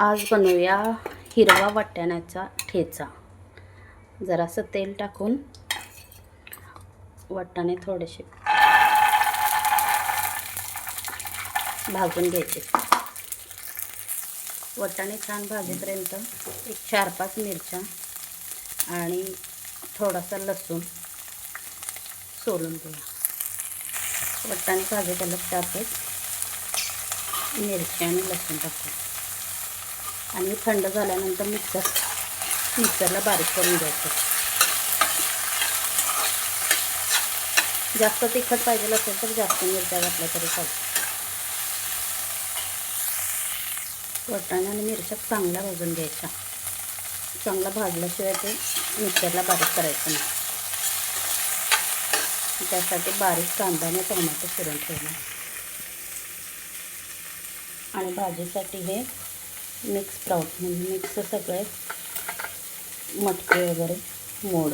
आज बनवूया हिरवा वाटाण्याचा ठेचा। जरासं तेल टाकून वाटाणे थोडेसे भाजून घ्यायचे। वाटाणे छान भाजेपर्यंत एक 4-5 मिरच्या आणि थोडासा लसूण सोलून घेऊया। वाटाणे भाजताना त्यातच मिरची आणि लसूण टाकू आणि थंड झाल्यानंतर मिक्सरला बारीक करून घ्यायचं। जास्त तिखट पाहिजे असेल तर जास्त मिरच्या घातल्या तरी चालतं। वाटाणे आणि मिरच्या चांगल्या भाजून घ्यायच्या। चांगला भाजल्याशिवाय ते मिक्सरला बारीक करायचं नाही। त्यासाठी बारीक कांदा आणि टोमॅटो चिरून ठेवला आणि भाजीसाठी हे मिक्स स्प्राउट म्हणजे मिक्स सगळे मटकी वगैरे मोड,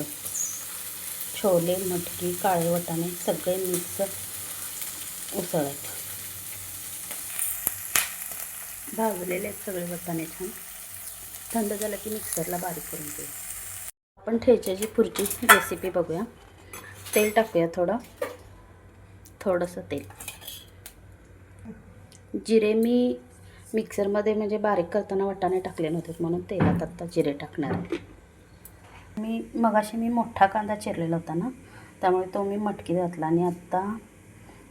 छोले, मटकी, काळे वाटाणे सगळे मिक्स उसळायचे। भाजलेले सगळे वाटाणे छान थंड झालं की मिक्सरला बारीक करून घेऊ। आपण ठेच्याची पुढची रेसिपी बघूया। तेल टाकूया थोडंसं तेल। जिरे मी मिक्सरमध्ये म्हणजे बारीक करताना वाटाणे टाकले नव्हते म्हणून तेलात आता जिरे टाकणार आहे। मगाशी मोठा कांदा चिरलेला होता ना, त्यामुळे तो मी मटकी घातला आणि आता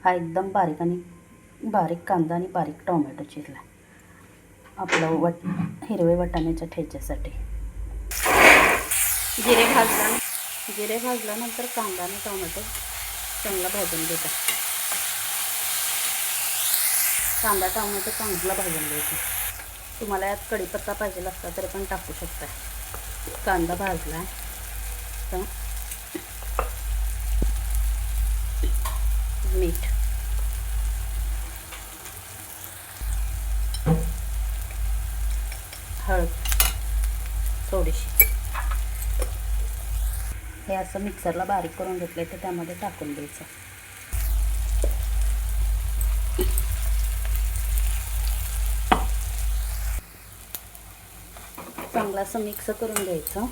हा एकदम बारीक कांदा आणि बारीक टोमॅटो चिरला आपलं हिरवे वाटाण्याच्या ठेच्यासाठी। जिरे भाजल्यानंतर कांदा आणि टोमॅटो चांगला भाजून घ्यायचा। कांदा टोमॅटो चांगला भाजून घ्यायचा। तुम्हाला यात कढीपत्ता पाहिजे असला तरी पण टाकू शकता। कांदा भाजला तर मीठ, हळद थोडीशी, हे असं मिक्सरला बारीक करून घेतले तर त्यामध्ये टाकून द्यायचं। चांगला असं मिक्स करून घ्यायचं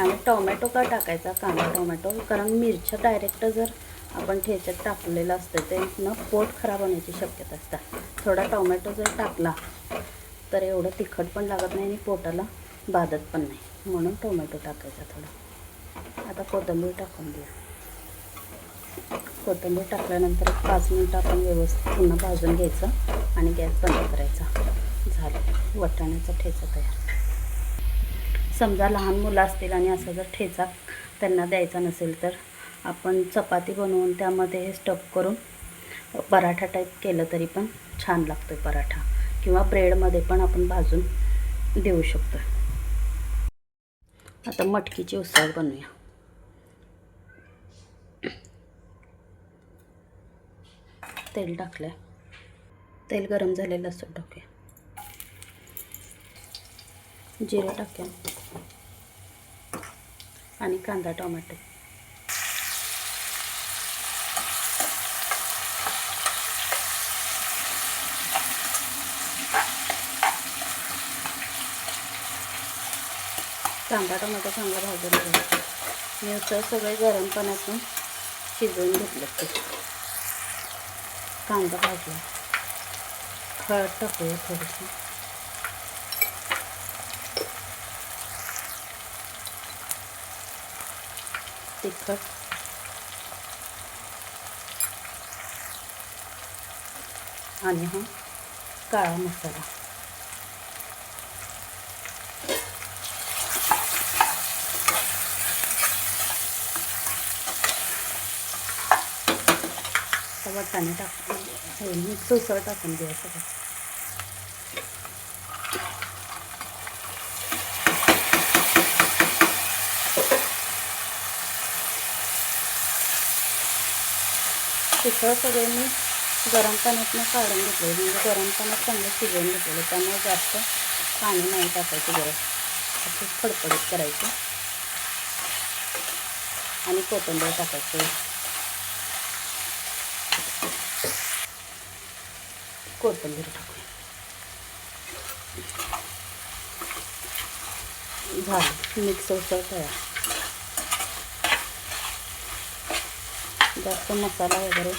आणि टोमॅटो का टाकायचा, कांदा टोमॅटो, कारण मिरच्या डायरेक्ट जर आपण ठेच्यात टाकलेलं असतं ते पोट खराब होण्याची शक्यता असते। थोडा टोमॅटो जर टाकला तर एवढं तिखट पण लागत नाही आणि पोटाला बाधत पण नाही, म्हणून टोमॅटो टाकायचा थोडा। आता कोथिंबीर टाकून देऊ। कोथिंबीर टाकल्यानंतर 5 मिनिटं आपण व्यवस्थित पुन्हा भाजून घ्यायचं आणि गॅस बंद करायचा। झालं वाटाण्याचा ठेचा तयार। समजा लहान मुलं असतील आणि असं जर ठेचा त्यांना द्यायचा नसेल तर आपण चपाती बनवून त्यामध्ये स्टफ करून पराठा टाईप केलं तरी पण छान लागतो पराठा, किंवा ब्रेडमध्ये पण आपण भाजून देऊ शकतो। आता मटकीची उसळ बनवूया। तेल टाकलं, तेल गरम झालेलं लसूण टाकूया, जिरे टाकूया आणि कांदा टोमॅटो, कांदा टोमॅटो चांगला भाजून घ्यायचा। मी उसळ सगळे गरम पाण्यातून शिजवून घेतलं ते। कांदा भाजला, हळद टाकूया थोडीशी, तिखट आणि हा काळा मसाला। वाटाणे टाकून मिक्स उसळ टाकून द्यायचं सगळं। उसळ सगळे मी गरम पाण्यातून काढून घेतले, म्हणजे गरम पाण्यात चांगलं शिजवून घेतलेलं, त्यामुळे जास्त पाणी नाही टाकायची गरज, असं फडफडीत करायचं आणि कोथिंबीर टाकायचं। कोथिंबीर टाकूया। झालं मिक्स उसळ तयार. जास्त मसाला वगैरे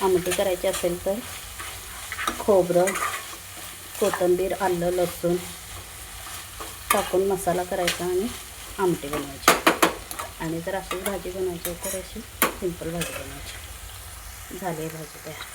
आमटी करायची असेल तर खोबरं, कोथिंबीर, आलं, लसूण टाकून मसाला करायचा आणि आमटी बनवायची. आणि जर अशीच भाजी बनवायची तर अशी सिंपल भाजी बनवायची. झाली भाजी तयार.